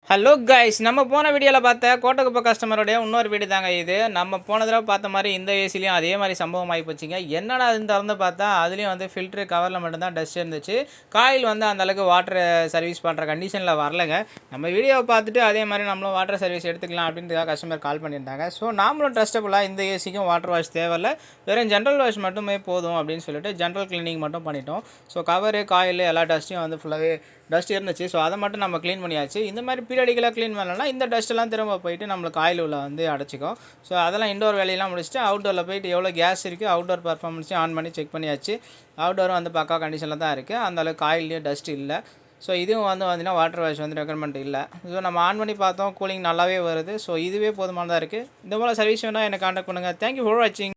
Hello guys, நம்ம போன வீடியோவில் பார்த்த கோட்டக்குப்பை கஸ்டமருடைய இன்னொரு வீடு தாங்க இது. நம்ம போன தடவை பார்த்த மாதிரி இந்த ஏசிலையும் அதே மாதிரி சம்பவம் ஆகி போச்சுங்க. என்னடா அதுன்னு திறந்து பார்த்தா அதுலேயும் வந்து ஃபில்ட்ரு கவரில் மட்டும்தான் டஸ்ட் இருந்துச்சு. காயில் வந்து அந்தளவுக்கு வாட்டர் சர்வீஸ் பண்ணுற கண்டிஷனில் வரலைங்க. நம்ம வீடியோவை பார்த்துட்டு அதே மாதிரி நம்மளும் வாட்டர் சர்வீஸ் எடுத்துக்கலாம் அப்படின்றதுக்காக கஸ்டமர் கால் பண்ணியிருந்தாங்க. ஸோ நாமளும் ட்ரஸ்டபுளாக இந்த ஏசிக்கும் வாட்டர் வாஷ் தேவையில்லை, வெறும் ஜென்ரல் வாஷ் மட்டுமே போதும் அப்படின்னு சொல்லிட்டு ஜென்ரல் கிளீனிங் மட்டும் பண்ணிட்டோம். ஸோ கவரு காயில் எல்லா டஸ்ட்டையும் வந்து ஃபுல்லாகவே டஸ்ட் இருந்துச்சு. ஸோ அதை மட்டும் நம்ம க்ளீன் பண்ணியாச்சு. இந்த மாதிரி பீரியடிக்கலாக க்ளீன் பண்ணலன்னா இந்த டஸ்ட்டெல்லாம் திரும்ப போயிட்டு நம்மளுக்கு ஆயில் உள்ள வந்து அடைச்சிக்கும். ஸோ அதெல்லாம் இண்டோர் வேலையெல்லாம் முடிச்சுட்டு அவுட்டோரில் போயிட்டு எவ்வளோ கேஸ் இருக்குது அவுட்டோர் பர்ஃபார்மன்ஸையும் ஆன் பண்ணி செக் பண்ணியாச்சு. அவுட்டோரும் வந்து பக்கா கண்டிஷனில் தான் இருக்குது. அந்தளவுக்கு ஆயிலையும் டஸ்ட் இல்லை. ஸோ இதுவும் வந்து பார்த்திங்கன்னா வாட்டர் வாஷ் வந்து ரெக்கமெண்ட் இல்லை. ஸோ நம்ம ஆன் பண்ணி பார்த்தோம், கூலிங் நல்லாவே வருது. ஸோ இதுவே போதுமானதாக இருக்குது. இந்த போல் சர்வீஸ் வேணால் என்னை கான்டாக்ட் பண்ணுங்கள். தேங்க்யூ ஃபார் வாட்சிங்.